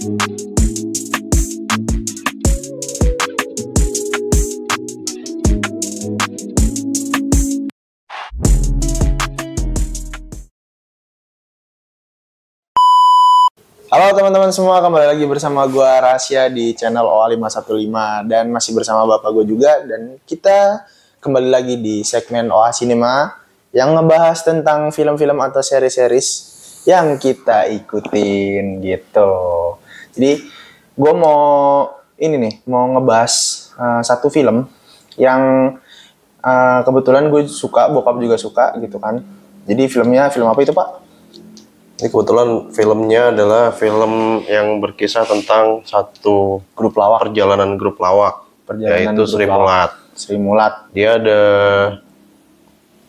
Halo teman-teman semua, kembali lagi bersama gue Rasya di channel OA515 dan masih bersama bapak gue juga, dan kita kembali lagi di segmen OA Cinema yang ngebahas tentang film-film atau seri-series yang kita ikutin gitu. Jadi gue mau ngebahas satu film yang kebetulan gue suka, bokap juga suka gitu kan. Jadi filmnya film apa itu, Pak? Ini kebetulan filmnya adalah film yang berkisah tentang satu Grup lawak. perjalanan grup lawak, yaitu Sri Mulat. Sri Mulat. Dia ada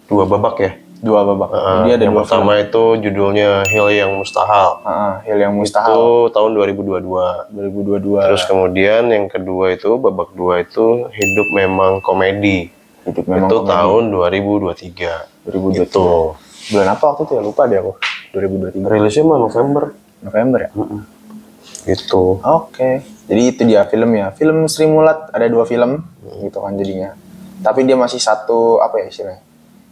2 babak ya. 2 babak. Dia ada yang 2 pertama film. itu judulnya Hil Yang Mustahil. Hil Yang Mustahil. Itu tahun 2022. 2022. Terus kemudian yang kedua itu babak 2 itu Hidup Memang Komedi. Hidup Memang itu Komedi. Tahun 2023. 2023. Gitu. Bulan apa waktu itu ya? Lupa deh aku. 2023. Rilisnya mah November. Ya? Gitu. Oke. Jadi itu dia filmnya. Film Sri Mulat ada 2 film gitu kan jadinya. Tapi dia masih satu istilahnya?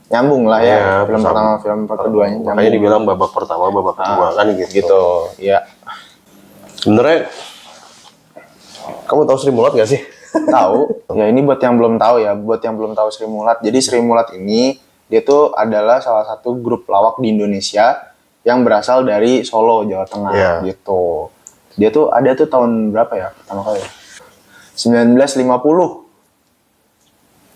Nyambung lah ya. Film pertama, film keduanya nyambung. Makanya dibilang babak pertama, babak kedua kan gitu. Gitu. Ya. Sebenarnya kamu tahu Sri Mulat gak sih? Tahu. Ya ini buat yang belum tahu ya, buat yang belum tahu Sri Mulat. Jadi Sri Mulat ini dia tuh adalah salah satu grup lawak di Indonesia yang berasal dari Solo, Jawa Tengah gitu. Dia tuh ada tuh tahun berapa ya pertama kali? 1950.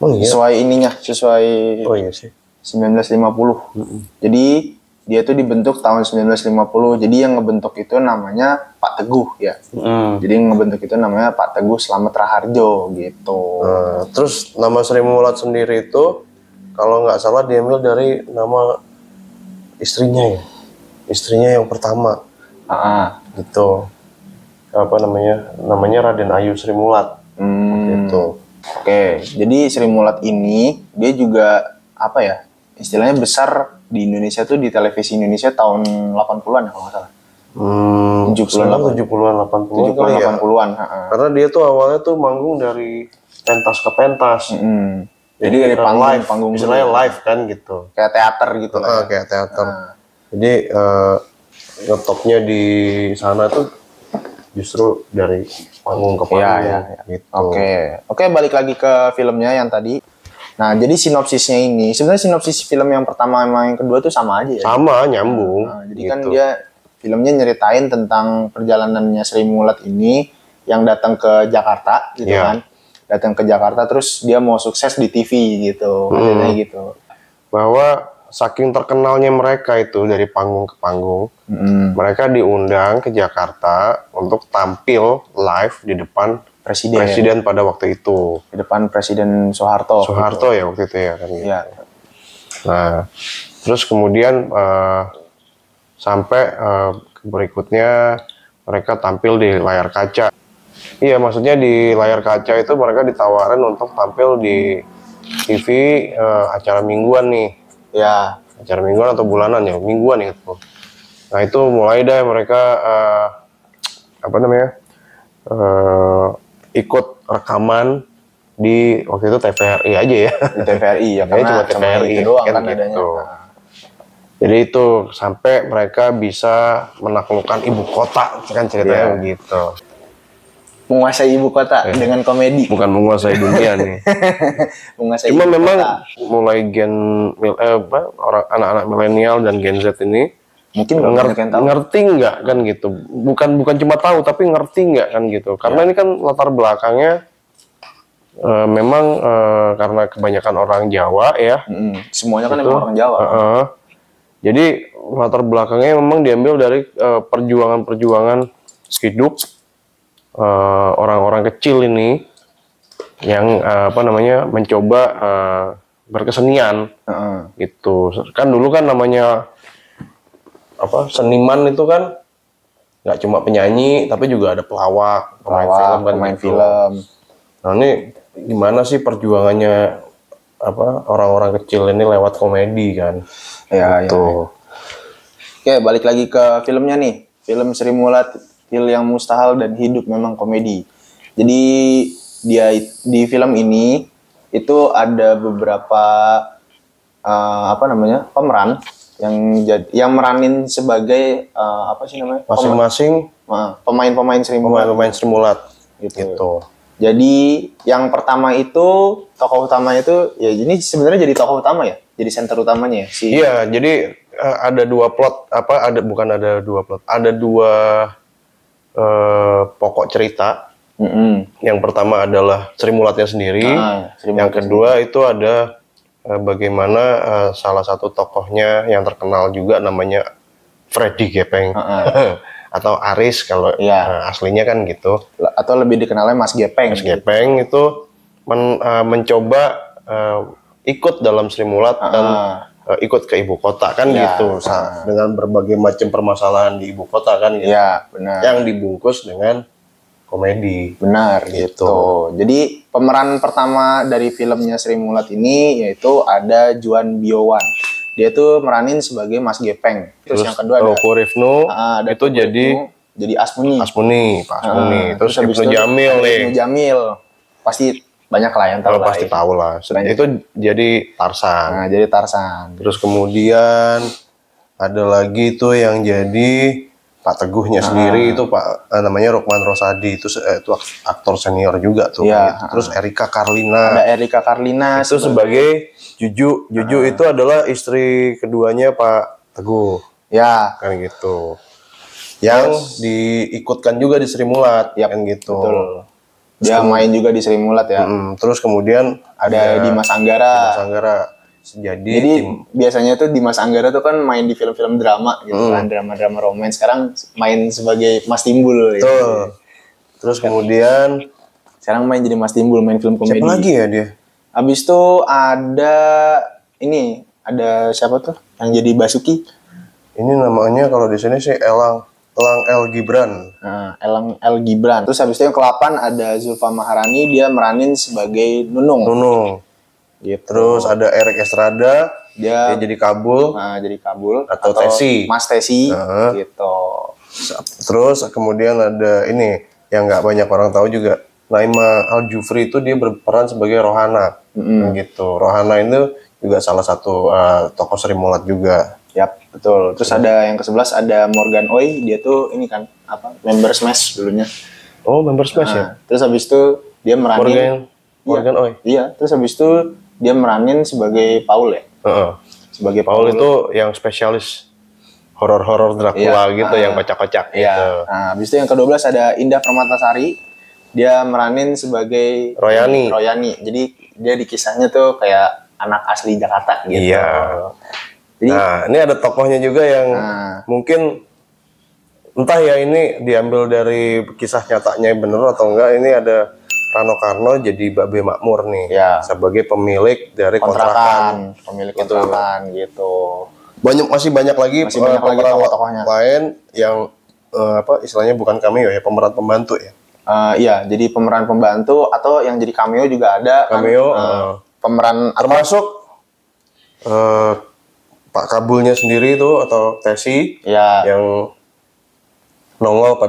Oh iya. Sesuai Oh iya sih. 1950. Jadi dia tuh dibentuk tahun 1950. Jadi yang ngebentuk itu namanya Pak Teguh ya. Jadi yang ngebentuk itu namanya Pak Teguh Slamet Raharjo gitu. Terus nama Sri Mulat sendiri itu kalau nggak salah diambil dari nama istrinya ya. Istrinya yang pertama. Gitu. Apa namanya? Namanya Raden Ayu Sri Mulat. Gitu. Oke, jadi Sri Mulat ini dia juga istilahnya besar di Indonesia tuh, di televisi Indonesia tahun 80-an ya kalau nggak salah. 70-an 80-an. Karena dia tuh awalnya tuh manggung dari pentas ke pentas. Jadi dari panggung istilahnya live kan gitu. Kayak teater gitu lah. Kayak teater. Jadi ngetopnya di sana tuh justru dari panggung ke panggung. Gitu. Oke, balik lagi ke filmnya yang tadi. Nah, jadi sinopsisnya ini, sebenarnya sinopsis film yang pertama sama yang kedua tuh sama aja ya? Sama, nyambung. Jadi kan dia, filmnya nyeritain tentang perjalanannya Sri Mulat ini yang datang ke Jakarta gitu kan. Datang ke Jakarta terus dia mau sukses di TV gitu, katanya gitu. Bahwa saking terkenalnya mereka itu dari panggung ke panggung, mereka diundang ke Jakarta untuk tampil live di depan presiden pada waktu itu. Di depan Presiden Soeharto. Soeharto gitu. Ya waktu itu ya kan. Gitu. Iya. Nah, terus kemudian sampai berikutnya mereka tampil di layar kaca. Iya, maksudnya di layar kaca itu mereka ditawarin untuk tampil di TV acara mingguan nih. Ya, acara mingguan atau bulanan ya, mingguan itu. Nah itu mulai deh mereka ikut rekaman di waktu itu TVRI aja ya. Di TVRI ya, karena cuma TVRI itu doang kan adanya. Gitu. Jadi itu sampai mereka bisa menaklukkan ibu kota kan ceritanya begitu. Menguasai ibu kota dengan komedi. Bukan menguasai dunia nih. Menguasai Cuma ibu memang kota. Mulai orang anak-anak milenial dan Gen Z ini mungkin ngerti nggak kan gitu. Bukan cuma tahu tapi ngerti nggak kan gitu. Karena ini kan latar belakangnya memang karena kebanyakan orang Jawa ya. Semuanya kan emang orang Jawa. Jadi latar belakangnya memang diambil dari perjuangan-perjuangan hidup orang-orang kecil ini yang mencoba berkesenian gitu. Kan dulu kan namanya seniman itu kan nggak cuma penyanyi tapi juga ada pelawak, pemain film. Nah ini gimana sih perjuangannya orang-orang kecil ini lewat komedi kan? Ya. Oke, balik lagi ke filmnya nih. Film Sri Mulat hal yang mustahil dan hidup memang komedi. Jadi dia di film ini itu ada beberapa pemeran yang meranin sebagai apa sih namanya? Masing-masing pemain-pemain Sri Mulat. pemain-pemain Sri Mulat gitu. Jadi yang pertama itu tokoh utamanya itu ya ini sebenarnya jadi tokoh utama ya, jadi center utamanya ya si. Iya, jadi ada dua plot ada dua pokok cerita. Yang pertama adalah Sri Mulatnya sendiri. Yang kedua itu ada bagaimana salah satu tokohnya yang terkenal juga namanya Freddy Gepeng. Atau Aris kalau aslinya kan gitu, atau lebih dikenalnya Mas Gepeng. Mas Gepeng itu mencoba ikut dalam Sri Mulat dan ikut ke ibu kota kan gitu, dengan berbagai macam permasalahan di ibu kota kan gitu. Iya, benar. Yang dibungkus dengan komedi. Benar gitu. Jadi pemeran pertama dari filmnya Sri Mulat ini yaitu ada Juan Biowan. Dia tuh meranin sebagai Mas Gepeng. Terus yang kedua ada Rifnu, itu jadi Asmuni. Pak Asmuni. Terus Ibnu Jamil nih. Ibnu Jamil. Pasti banyak lah yang tahu. Pasti tahu lah. Itu jadi Tarsan. Nah, jadi Tarsan. Terus kemudian ada lagi tuh yang jadi Pak Teguhnya sendiri itu namanya Rukman Rosadi, itu aktor senior juga tuh. Terus Erika Karlina. Ada Erika Karlina itu sebagai Juju. Juju itu adalah istri keduanya Pak Teguh. Ya, kan gitu. Yang diikutkan juga di Sri Mulat, kan gitu. Betul. Dia main juga di Sri Mulat ya. Terus kemudian ada Dimas Anggara. Jadi biasanya tuh Dimas Anggara tuh kan main di film-film drama gitu kan, drama-drama romance. Sekarang main sebagai Mas Timbul gitu. Terus kemudian sekarang main jadi Mas Timbul, main film komedi. Siapa lagi ya dia? Habis itu ada siapa tuh yang jadi Basuki? Ini namanya kalau di sini sih Elang L Gibran. Elang L Gibran. Terus habis itu yang ke-8 ada Zulfa Maharani, dia meranin sebagai Nunung. Gitu. Terus ada Eric Estrada, dia jadi Kabul. Jadi Kabul atau Tesi. Mas Tesi gitu. Terus kemudian ada ini yang nggak banyak orang tahu juga, Naima Al Jufri, itu dia berperan sebagai Rohana. Gitu. Rohana itu juga salah satu tokoh Sri Mulat juga. Yap, betul. Terus ada yang ke-11 ada Morgan Oey, dia tuh ini kan member Smash dulunya. Oh, member Smash ya. Terus habis itu dia meranin Morgan Oey. Iya, terus habis itu dia meranin sebagai Paul ya. Sebagai Paul itu yang spesialis horor-horor Dracula gitu, yang kocak-kocak gitu. Nah, habis itu yang ke-12 ada Indah Permatasari. Dia meranin sebagai Royani. Jadi dia di kisahnya tuh kayak anak asli Jakarta gitu. Iya. Jadi, ini ada tokohnya juga yang mungkin entah ya ini diambil dari kisah nyatanya bener atau enggak. Ini ada Rano Karno jadi Babe Makmur nih, sebagai pemilik dari kontrakan. Pemilik kontrakan gitu. Masih banyak lagi tokoh-tokohnya lain yang istilahnya bukan cameo ya, pemeran pembantu ya. Iya, jadi pemeran pembantu atau yang jadi cameo juga ada. Cameo, pemeran termasuk Pak Kabulnya sendiri itu atau Tesi yang nongol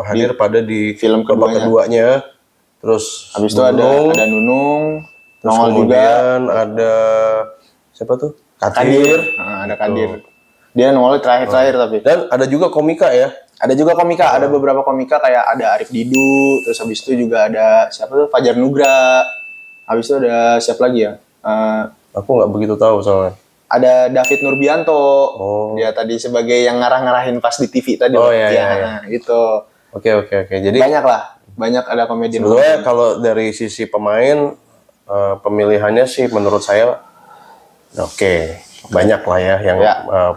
hadir pada di film keduanya. Terus habis itu ada Nunung, nongol juga. Ada siapa tuh? Kadir. Ada Kadir. Dia nongol terakhir tapi. Dan ada juga komika ya. Ada juga komika, ada beberapa komika kayak ada Arif Didu, terus habis itu juga ada siapa tuh Fajar Nugra. Habis itu ada siapa lagi ya? Aku nggak begitu tahu soalnya. Ada David Nurbianto. Dia tadi sebagai yang ngarah-ngarahin pas di TV tadi. Iya. Gitu. Oke. Jadi banyak ada komedian. Sebetulnya kalau dari sisi pemain pemilihannya sih menurut saya banyak lah ya yang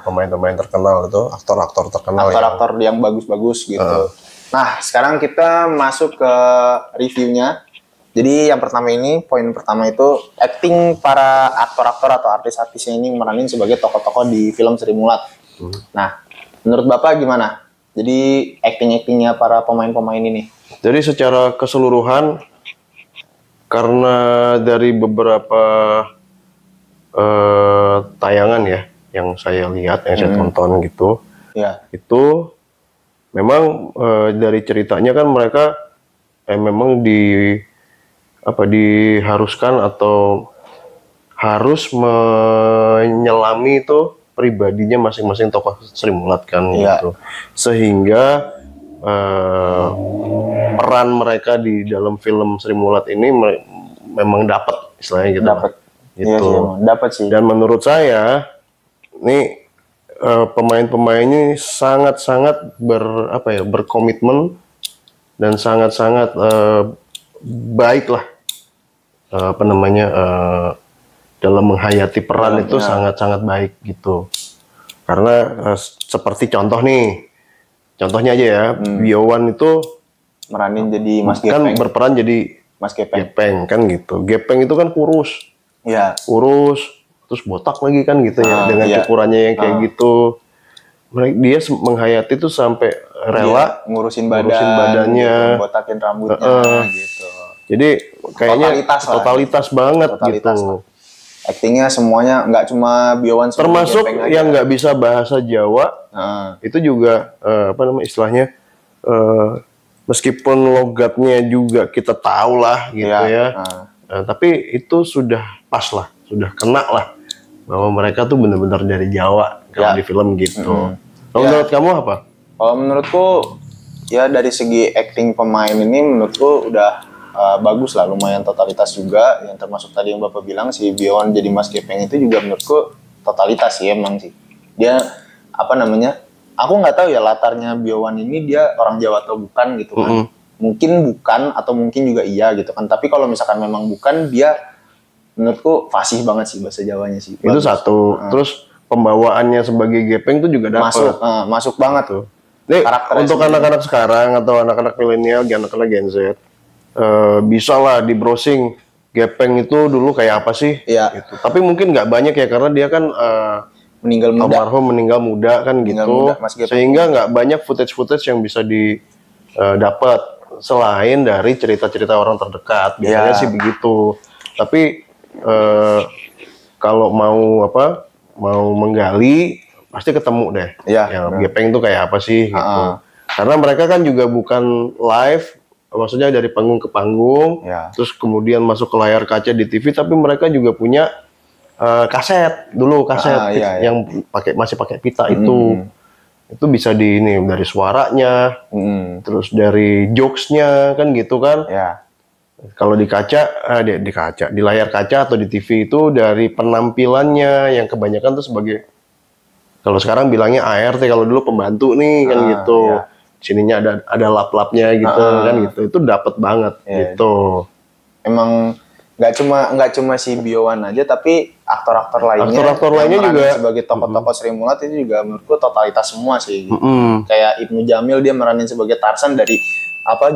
pemain-pemain terkenal itu, aktor-aktor terkenal. Aktor-aktor yang bagus-bagus gitu. Nah, sekarang kita masuk ke reviewnya. Jadi yang pertama ini, poin pertama itu acting para aktor-aktor atau artis-artisnya ini meranin sebagai tokoh-tokoh di film Sri Mulat. Nah, menurut Bapak gimana? Jadi acting-actingnya para pemain-pemain ini? Jadi secara keseluruhan, karena dari beberapa tayangan ya yang saya lihat, yang saya tonton gitu, itu memang dari ceritanya kan mereka memang diharuskan atau harus menyelami itu pribadinya masing-masing tokoh Sri Mulat kan gitu. Sehingga peran mereka di dalam film Sri Mulat ini memang dapat istilahnya gitu. Dapat. Gitu. Iya sih, dapat sih. Dan menurut saya ini pemain-pemain ini sangat-sangat berkomitmen dan sangat-sangat baik lah dalam menghayati peran itu sangat-sangat baik gitu. Karena seperti contohnya aja ya, Biowan itu meranin jadi Mas Gepeng. Kan berperan jadi Mas Gepeng. Gepeng kan gitu. Gepeng itu kan kurus. Iya. Kurus, terus botak lagi kan gitu ya, dengan cukurannya yang kayak gitu. Dia menghayati tuh sampai rela ngurusin badannya, gitu, botakin rambutnya gitu. Jadi kayaknya totalitas banget gitu. Aktingnya semuanya, nggak cuma Biowan, termasuk yang nggak bisa bahasa Jawa, itu juga istilahnya meskipun logatnya juga kita tahu lah gitu tapi itu sudah pas lah, sudah kena lah bahwa mereka tuh benar-benar dari Jawa kalau di film gitu. Kalau menurut kamu apa? Kalau menurutku ya dari segi acting pemain ini menurutku udah bagus lah, lumayan totalitas juga. Yang termasuk tadi yang Bapak bilang si Biowan jadi Mas Gepeng itu juga menurutku totalitas sih emang sih. Dia aku nggak tahu ya latarnya Biowan ini dia orang Jawa atau bukan gitu kan. Mungkin bukan atau mungkin juga iya gitu kan. Tapi kalau misalkan memang bukan, dia menurutku fasih banget sih bahasa Jawanya sih. Itu bagus. Satu. Terus pembawaannya sebagai Gepeng itu juga dapat. Masuk banget tuh. Nih, untuk anak-anak sekarang atau anak-anak milenial, anak-anak Gen Z, bisa lah di browsing Gepeng itu dulu kayak apa sih? Iya. Gitu. Tapi mungkin nggak banyak ya karena dia kan almarhum meninggal muda kan gitu. Sehingga nggak banyak footage yang bisa didapat selain dari cerita-cerita orang terdekat. Biasanya sih begitu. Tapi kalau mau menggali pasti ketemu deh. Yang Gepeng itu kayak apa sih gitu. Karena mereka kan juga bukan live, maksudnya dari panggung ke panggung, terus kemudian masuk ke layar kaca di TV, tapi mereka juga punya kaset yang masih pakai pita itu bisa dari suaranya, terus dari jokesnya kan gitu kan. Kalau di layar kaca atau di TV itu dari penampilannya yang kebanyakan tuh sebagai, kalau sekarang bilangnya ART, kalau dulu pembantu nih kan gitu. Sininya ada lap-lapnya gitu kan gitu. Itu dapat banget gitu. Emang nggak cuma si Biowan aja, tapi aktor-aktor lainnya juga sebagai tokoh-tokoh Sri Mulat itu juga menurutku totalitas semua sih. Kayak Ibnu Jamil, dia meranin sebagai Tarsan dari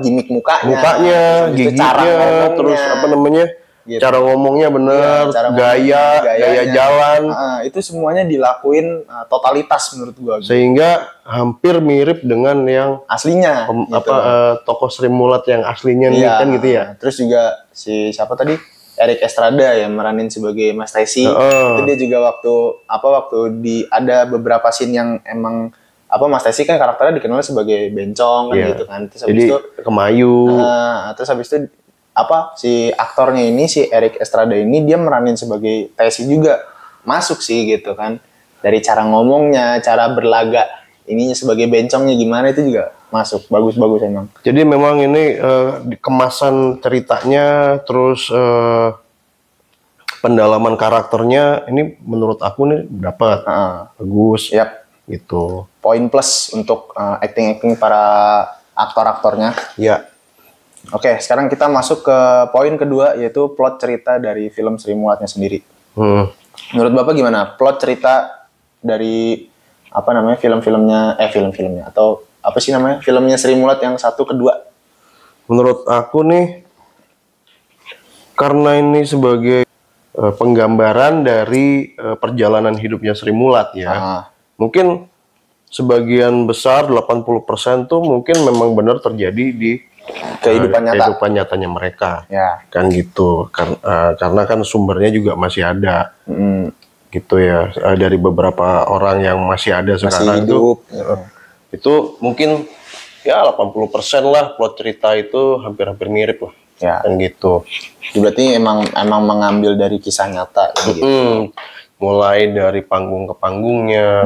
gimmick mukanya, giginya, terus gitu. Cara ngomongnya bener, gaya jalan, itu semuanya dilakuin totalitas menurut gua. Sehingga hampir mirip dengan yang aslinya. Tokoh Sri Mulat yang aslinya nih kan gitu ya. Terus juga si siapa tadi? Erik Estrada yang meranin sebagai Mas Tesi. Itu dia juga waktu ada beberapa scene yang emang Mas Tesi kan karakternya dikenal sebagai bencong kan gitu kan. Terus habis itu kemayu. Terus habis itu si aktornya ini, si Erik Estrada ini, dia meranin sebagai Tesi juga masuk sih gitu kan. Dari cara ngomongnya, cara berlagak ininya sebagai bencongnya gimana, itu juga masuk, bagus emang. Jadi memang ini kemasan ceritanya, terus pendalaman karakternya ini menurut aku nih dapat bagus. Gitu. Poin plus untuk acting para aktor-aktornya. Oke, sekarang kita masuk ke poin kedua, yaitu plot cerita dari film Sri Mulatnya sendiri. Menurut Bapak gimana plot cerita dari film-filmnya atau filmnya Sri Mulat yang 1 ke 2? Menurut aku nih, karena ini sebagai penggambaran dari perjalanan hidupnya Sri Mulat ya. Mungkin sebagian besar 80% tuh mungkin memang benar terjadi di kehidupan nyatanya mereka, kan gitu. Karena kan sumbernya juga masih ada, gitu ya. Dari beberapa orang yang masih ada sekarang itu mungkin ya 80% lah plot cerita itu hampir-hampir mirip lah. Ya. Kan gitu. Berarti emang mengambil dari kisah nyata gitu. Mulai dari panggung ke panggungnya,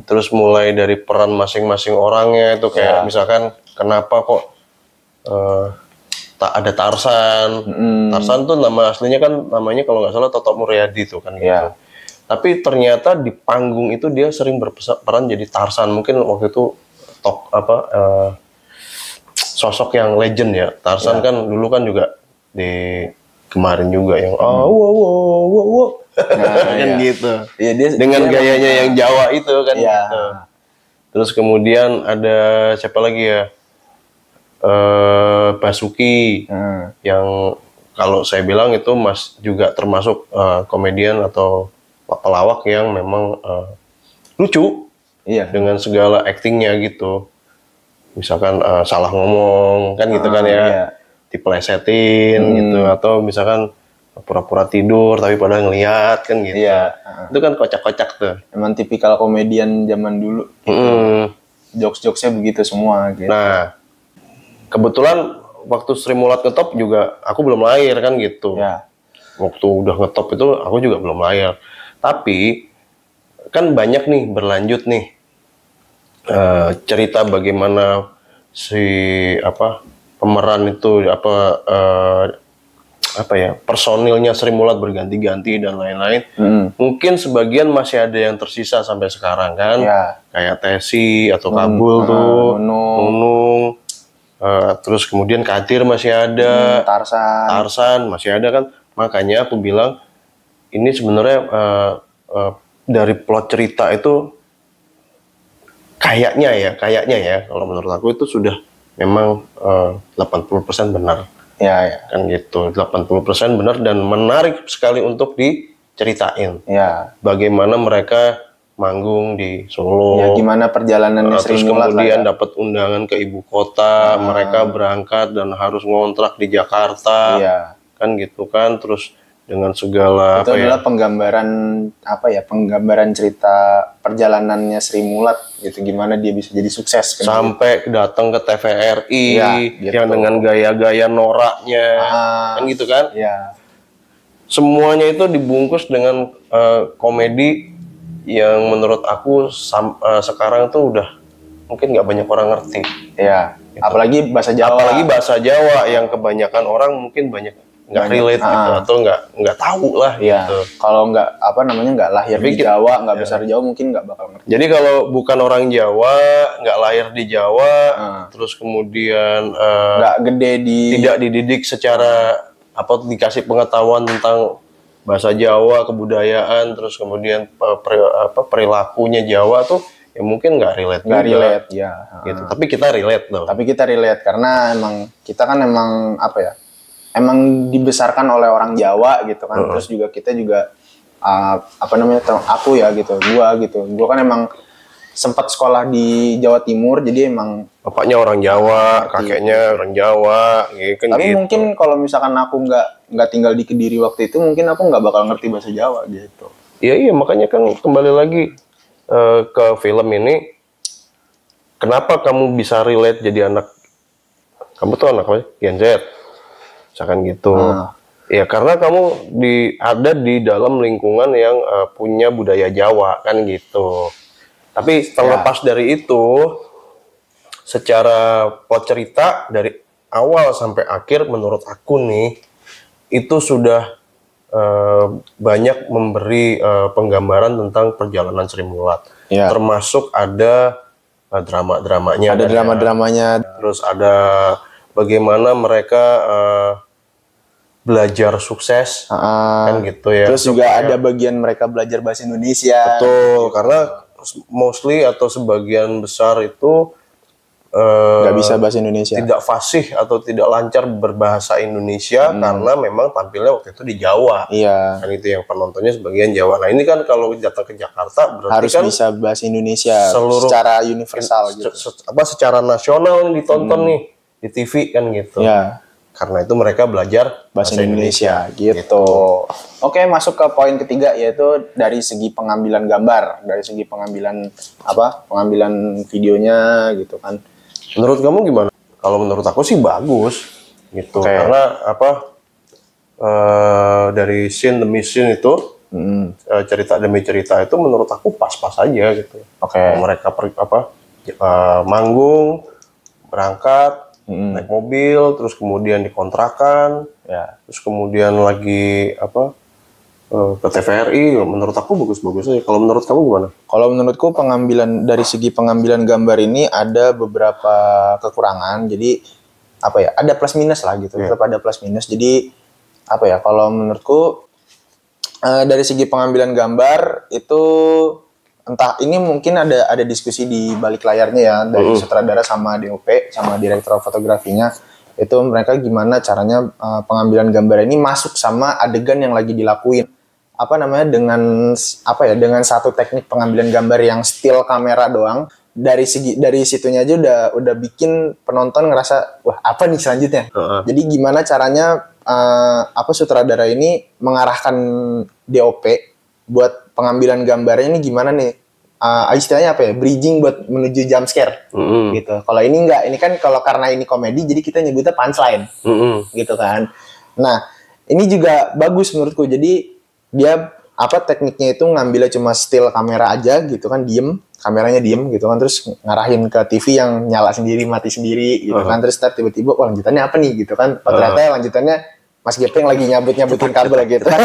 terus mulai dari peran masing-masing orangnya itu kayak misalkan kenapa kok tak ada Tarsan. Tarsan tuh nama aslinya kan namanya kalau nggak salah Toto Muryadi tuh kan gitu. Tapi ternyata di panggung itu dia sering berperan jadi Tarsan. Mungkin waktu itu sosok yang legend ya. Tarsan kan dulu kan juga di kemarin juga yang kan gitu. Iya, dengan gayanya yang Jawa itu kan gitu. Terus kemudian ada siapa lagi ya? Basuki yang kalau saya bilang itu juga termasuk komedian atau pelawak yang memang lucu dengan segala aktingnya gitu. Misalkan salah ngomong kan gitu kan ya, dipelesetin gitu, atau misalkan pura-pura tidur tapi padahal ngeliat kan gitu. Itu kan kocak-kocak tuh. Emang tipikal komedian zaman dulu. Gitu. Jokes-jokesnya begitu semua. Gitu. Nah, kebetulan waktu Sri Mulat ngetop juga aku belum lahir kan gitu. Waktu udah ngetop itu aku juga belum lahir. Tapi kan banyak nih berlanjut nih cerita bagaimana si pemeran itu personilnya Sri Mulat berganti-ganti dan lain-lain. Mungkin sebagian masih ada yang tersisa sampai sekarang kan, kayak Tesi atau Kabul tuh, Nunung. Terus kemudian Kadir masih ada, Tarsan masih ada kan. Makanya aku bilang ini sebenarnya dari plot cerita itu kayaknya ya kalau menurut aku itu sudah memang 80% benar. Kan gitu, 80% benar dan menarik sekali untuk diceritain. Bagaimana mereka manggung di Solo. Gimana perjalanannya Sri Mulat. Terus kemudian dapat undangan ke ibu kota, mereka berangkat dan harus ngontrak di Jakarta. Kan gitu kan, terus dengan segala itu adalah penggambaran cerita perjalanannya Sri Mulat gitu, gimana dia bisa jadi sukses kan, sampai datang ke TVRI gitu. Yang dengan gaya-gaya noraknya kan gitu kan. Semuanya itu dibungkus dengan komedi yang menurut aku sekarang tuh udah mungkin nggak banyak orang ngerti gitu. Apalagi bahasa Jawa yang kebanyakan orang mungkin nggak relate gitu, atau nggak tahu lah gitu. Kalau nggak lahir di Jawa, nggak besar di Jawa, mungkin nggak bakal ngerti. Jadi kalau bukan orang Jawa, nggak lahir di Jawa, terus kemudian nggak gede tidak dididik secara dikasih pengetahuan tentang bahasa Jawa, kebudayaan, terus kemudian perilakunya Jawa tuh ya mungkin nggak relate gitu. Tapi kita relate loh. Tapi kita relate karena emang kita kan emang emang dibesarkan oleh orang Jawa gitu kan. Terus juga kita juga aku ya gitu, gua kan emang sempat sekolah di Jawa Timur, jadi emang bapaknya orang Jawa, kakeknya orang Jawa gitu. Tapi mungkin kalau misalkan aku nggak tinggal di Kediri waktu itu, mungkin aku nggak bakal ngerti bahasa Jawa gitu. Iya, makanya kan kembali lagi ke film ini, kenapa kamu bisa relate jadi anak, kamu tuh anak apa? Gen Z, misalkan gitu. Ya karena kamu ada di dalam lingkungan yang punya budaya Jawa kan gitu. Tapi terlepas dari itu, secara plot cerita dari awal sampai akhir menurut aku nih itu sudah banyak memberi penggambaran tentang perjalanan Sri Mulat. Termasuk ada drama-dramanya. Ada drama-dramanya. Terus ada bagaimana mereka belajar sukses kan gitu ya. Terus juga ada bagian mereka belajar bahasa Indonesia. Betul, karena mostly atau sebagian besar itu nggak bisa bahasa Indonesia, tidak fasih atau tidak lancar berbahasa Indonesia karena memang tampilnya waktu itu di Jawa. Kan itu yang penontonnya sebagian Jawa. Nah ini kan kalau datang ke Jakarta berarti harus kan bisa bahasa Indonesia secara universal gitu. Secara nasional ditonton nih di TV kan gitu. Karena itu mereka belajar bahasa Indonesia gitu. Oke, masuk ke poin ketiga, yaitu dari segi pengambilan gambar, dari segi pengambilan pengambilan videonya gitu kan. Menurut kamu gimana? Kalau menurut aku sih bagus gitu. Oke. Karena apa? Dari scene demi scene itu, cerita demi cerita itu menurut aku pas-pas aja gitu. Oke. Kalau mereka manggung, berangkat, naik mobil, terus kemudian dikontrakan, Ya. terus kemudian lagi ke TVRI, menurut aku bagus-bagus aja. Kalau menurut kamu gimana? Kalau menurutku dari segi pengambilan gambar ini ada beberapa kekurangan. Jadi apa ya? Ada plus minus lah gitu. Tetap ada plus minus. Jadi apa ya? Kalau menurutku dari segi pengambilan gambar itu entah ini mungkin ada diskusi di balik layarnya ya dari sutradara sama DOP sama direktur fotografinya. Itu mereka gimana caranya pengambilan gambar ini masuk sama adegan yang lagi dilakuin. Dengan satu teknik pengambilan gambar yang still kamera doang, dari situnya aja udah bikin penonton ngerasa wah apa nih selanjutnya. Jadi gimana caranya sutradara ini mengarahkan DOP buat pengambilan gambarnya ini gimana nih, istilahnya apa ya, bridging buat menuju jump scare gitu. Kalau ini enggak, ini kan kalau karena ini komedi jadi kita nyebutnya punchline gitu kan. Nah ini juga bagus menurutku. Jadi dia tekniknya itu ngambilnya cuma still kamera aja gitu kan, kameranya diem gitu kan, terus ngarahin ke TV yang nyala sendiri mati sendiri gitu kan, terus tiba-tiba wah lanjutannya apa nih gitu kan, ternyata lanjutannya Mas Gepeng lagi nyabut-nyabutin kabel gitu kan.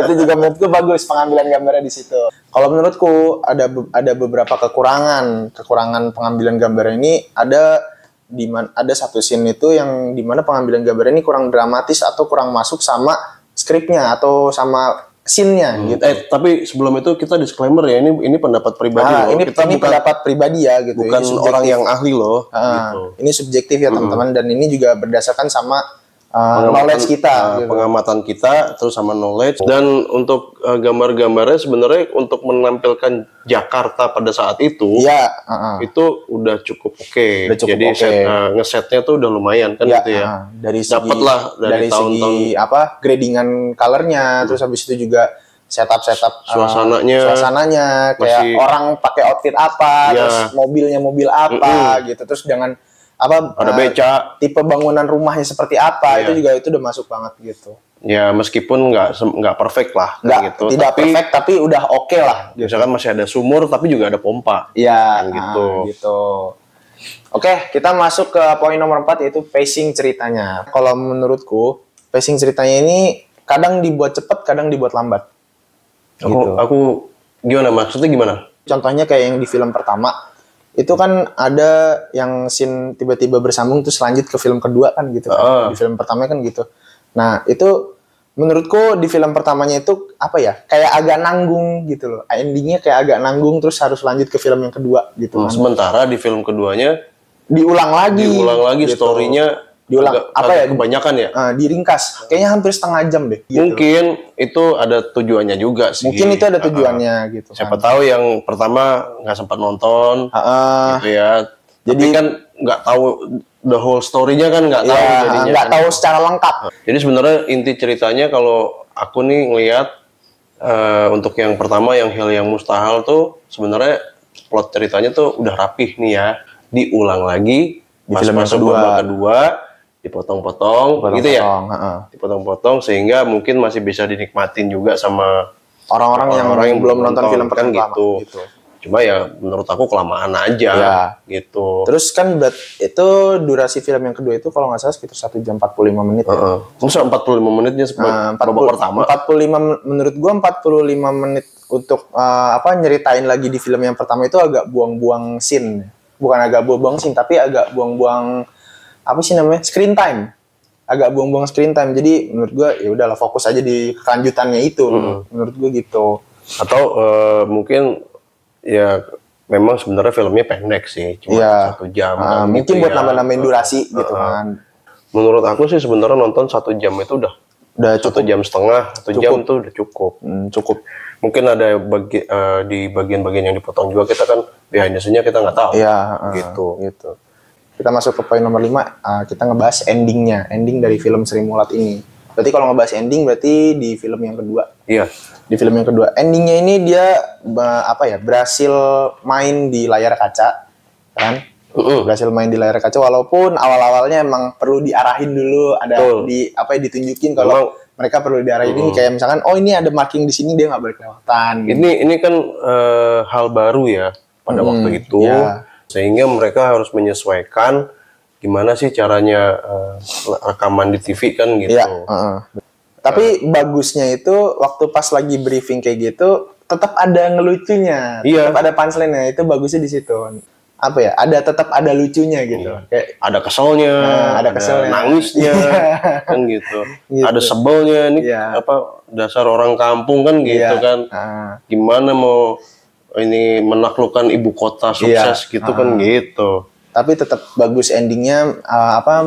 Itu juga menurutku bagus pengambilan gambarnya di situ. Kalau menurutku ada beberapa kekurangan pengambilan gambar ini. Ada satu scene itu yang dimana pengambilan gambar ini kurang dramatis atau kurang masuk sama skripnya atau sama scene-nya gitu. Tapi sebelum itu kita disclaimer ya, ini pendapat pribadi loh. Ini pendapat pribadi ya gitu. Bukan orang yang ahli loh. Gitu. Ini subjektif ya teman-teman, dan ini juga berdasarkan sama knowledge kita, gitu. Pengamatan kita, terus sama knowledge. Dan untuk gambar-gambarnya sebenarnya untuk menampilkan Jakarta pada saat itu, itu udah cukup oke. Jadi ngesetnya tuh udah lumayan kan gitu ya. Dari segi gradingan colornya, terus habis itu juga setup suasananya kayak orang pakai outfit apa, terus mobilnya mobil apa gitu, terus dengan ada beca, tipe bangunan rumahnya seperti apa, itu udah masuk banget gitu. Ya meskipun nggak perfect lah, tidak perfect tapi udah oke lah. Misalkan masih ada sumur tapi juga ada pompa. Iya, gitu. Oke, kita masuk ke poin nomor 4 yaitu pacing ceritanya. Kalau menurutku pacing ceritanya ini kadang dibuat cepat, kadang dibuat lambat. Aku gimana, maksudnya gimana? Contohnya kayak yang di film pertama. Itu kan ada yang scene tiba-tiba bersambung terus lanjut ke film kedua kan gitu kan. Di film pertama kan gitu. Nah itu menurutku di film pertamanya itu kayak agak nanggung gitu loh. Endingnya kayak agak nanggung terus harus lanjut ke film yang kedua gitu kan. Sementara di film keduanya diulang lagi gitu. Story-nya kebanyakan ya? Diringkas. Kayaknya hampir setengah jam deh. Gitu. Mungkin itu ada tujuannya juga sih. Mungkin itu ada tujuannya gitu. Siapa tahu yang pertama nggak sempat nonton, gitu ya. Jadi kan nggak tahu the whole story-nya kan nggak tahu jadinya. Nggak tahu secara lengkap. Jadi sebenarnya inti ceritanya kalau aku nih ngelihat untuk yang pertama yang Hil yang Mustahil tuh sebenarnya plot ceritanya tuh udah rapih nih ya. Diulang lagi di film yang kedua. Dipotong-potong gitu ya, dipotong-potong sehingga mungkin masih bisa dinikmatin juga sama orang-orang yang belum nonton film pertama gitu. Cuma ya menurut aku kelamaan aja gitu. Terus kan itu durasi film yang kedua itu kalau nggak salah sekitar 1 jam 45 menit. Masa 45 menitnya babak pertama? 45 menurut gua 45 menit untuk nyeritain lagi di film yang pertama itu agak buang-buang scene. Bukan agak buang-buang scene tapi agak buang-buang screen time. Agak buang-buang screen time. Jadi menurut gue ya udahlah fokus aja di kelanjutannya itu. Menurut gue gitu. Atau mungkin ya memang sebenarnya filmnya pendek sih, cuma 1 jam. Mungkin buat nambah-nambahin durasi gitu kan. Menurut aku sih sebenarnya nonton 1 jam itu udah cukup. 1,5 jam, 1 jam tuh udah cukup. Cukup. Mungkin ada di bagian-bagian yang dipotong juga kita kan behind the scene-nya kita nggak tahu. Gitu. Kita masuk ke poin nomor 5, kita ngebahas ending dari film Sri Mulat ini. Berarti kalau ngebahas ending berarti di film yang kedua. Iya. Di film yang kedua, endingnya ini dia berhasil main di layar kaca, kan? Berhasil main di layar kaca walaupun awal-awalnya emang perlu diarahin dulu, ada ditunjukin kalau mereka perlu diarahin ini kayak misalkan ini ada marking di sini dia nggak boleh kelewatan. Ini kan hal baru ya pada waktu itu, sehingga mereka harus menyesuaikan gimana sih caranya rekaman di TV kan gitu. Tapi bagusnya itu waktu pas lagi briefing kayak gitu tetap ada ngelucunya, tetap ada punchline-nya, itu bagusnya di situ. Apa ya? Tetap ada lucunya gitu. Kayak ada keselnya, ada nangisnya kan gitu. Ada sebelnya nih dasar orang kampung kan gitu kan. Gimana mau ini menaklukkan ibu kota sukses gitu kan gitu. Tapi tetap bagus endingnya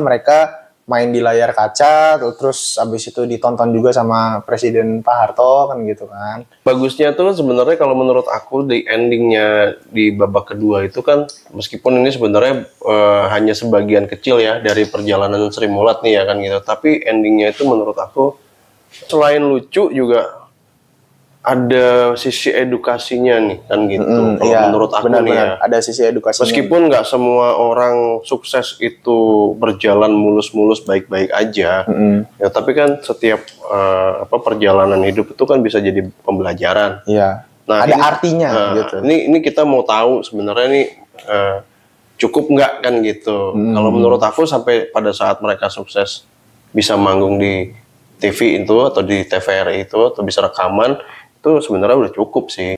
mereka main di layar kaca terus abis itu ditonton juga sama Presiden Pak Harto kan gitu kan. Bagusnya tuh sebenarnya kalau menurut aku di endingnya di babak kedua itu kan meskipun ini sebenarnya hanya sebagian kecil ya dari perjalanan Sri Mulat nih ya kan gitu, tapi endingnya itu menurut aku selain lucu juga ada sisi edukasinya nih kan gitu. Kalau menurut aku nih ya, ada sisi edukasinya. Meskipun nggak semua orang sukses itu berjalan mulus-mulus baik-baik aja, ya tapi kan setiap perjalanan hidup itu kan bisa jadi pembelajaran. Nah, ada artinya gitu. Ini kita mau tahu sebenarnya nih cukup nggak kan gitu. Kalau menurut aku sampai pada saat mereka sukses bisa manggung di TV itu atau di TVRI itu atau bisa rekaman, itu sebenarnya udah cukup sih.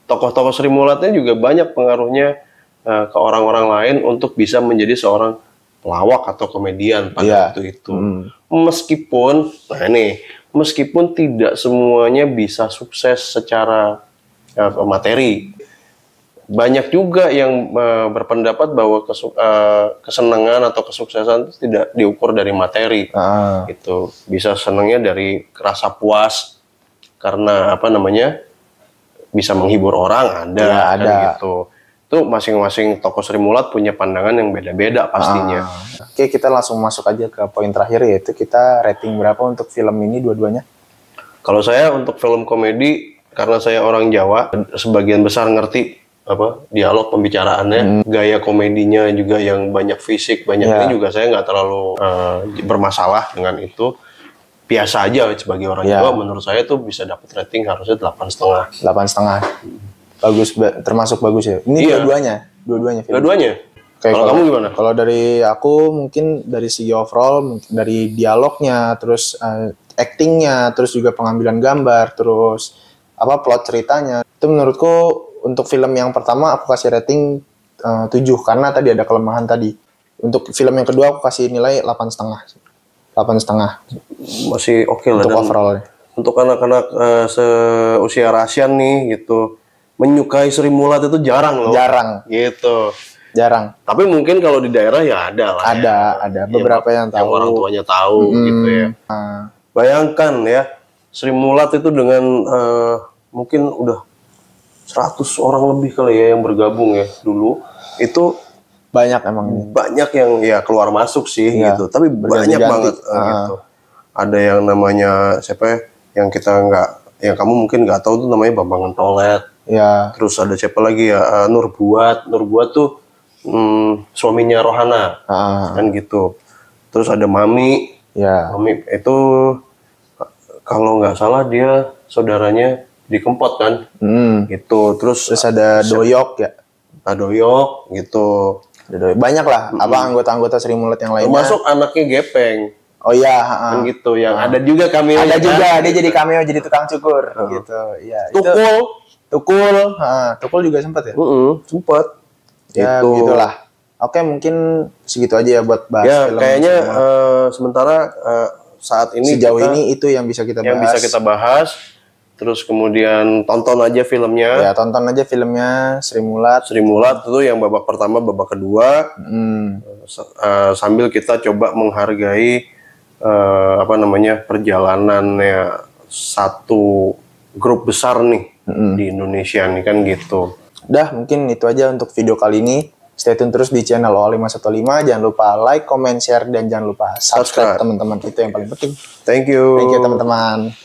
Tokoh-tokoh Sri Mulatnya juga banyak pengaruhnya ke orang-orang lain untuk bisa menjadi seorang pelawak atau komedian pada waktu itu. Meskipun tidak semuanya bisa sukses secara materi. Banyak juga yang berpendapat bahwa kesenangan atau kesuksesan itu tidak diukur dari materi. Gitu. Bisa senangnya dari rasa puas karena bisa menghibur orang ada. Gitu. Itu masing-masing tokoh Sri Mulat punya pandangan yang beda-beda pastinya. Oke, kita langsung masuk aja ke poin terakhir, yaitu kita rating berapa untuk film ini dua-duanya? Kalau saya untuk film komedi, karena saya orang Jawa, sebagian besar ngerti dialog pembicaraannya, gaya komedinya juga yang banyak fisik, banyak ini juga saya nggak terlalu bermasalah dengan itu. Biasa aja sebagai orang Jawa, menurut saya tuh bisa dapat rating harusnya 8,5. 8,5. Bagus, termasuk bagus ya. Ini dua-duanya film. Dua-duanya. Kalau kamu gimana? Kalau dari aku mungkin dari segi overall, dari dialognya, terus actingnya, terus juga pengambilan gambar, terus plot ceritanya. Itu menurutku untuk film yang pertama aku kasih rating 7 karena tadi ada kelemahan tadi. Untuk film yang kedua aku kasih nilai 8,5. 8,5. Masih oke lah. Untuk overall. Untuk anak-anak seusia Rasian nih gitu, menyukai Sri Mulat itu jarang loh. Jarang. Gitu. Jarang. Tapi mungkin kalau di daerah ya ada lah. Ada beberapa yang tahu. Yang orang tuanya tahu gitu ya. Bayangkan ya, Sri Mulat itu dengan mungkin udah 100 orang lebih kali ya yang bergabung ya dulu. Itu banyak emang. Banyak yang keluar masuk sih gitu. Tapi banyak banget gitu. Ada yang namanya siapa ya? Yang kamu mungkin nggak tahu tuh namanya Bambang Tolet. Terus ada siapa lagi ya? Nur Buat tuh suaminya Rohana kan gitu. Terus ada Mami. Mami itu kalau nggak salah dia saudaranya di Kempot kan. Gitu. Terus ada Doyok ya. Doyok gitu. Banyak lah anggota-anggota Sri Mulat yang lainnya. Termasuk anaknya Gepeng. Oh iya, kan gitu. Yang ada juga cameo. Ada juga, dia jadi cameo jadi tukang cukur gitu. Iya. Tukul juga sempat ya? Sempat. Ya gitu. Gitulah. Oke, mungkin segitu aja ya buat bahas film. Kayaknya sementara saat ini sejauh ini itu yang bisa kita bahas. Yang bisa kita bahas. Terus kemudian tonton aja filmnya. Tonton aja filmnya Sri Mulat. Sri Mulat itu yang babak pertama, babak kedua. Sambil kita coba menghargai perjalanannya satu grup besar nih di Indonesia nih kan gitu. Udah, mungkin itu aja untuk video kali ini. Stay tune terus di channel OA515. Jangan lupa like, comment, share, dan jangan lupa subscribe teman-teman. Itu yang paling penting. Thank you. Thank you teman-teman.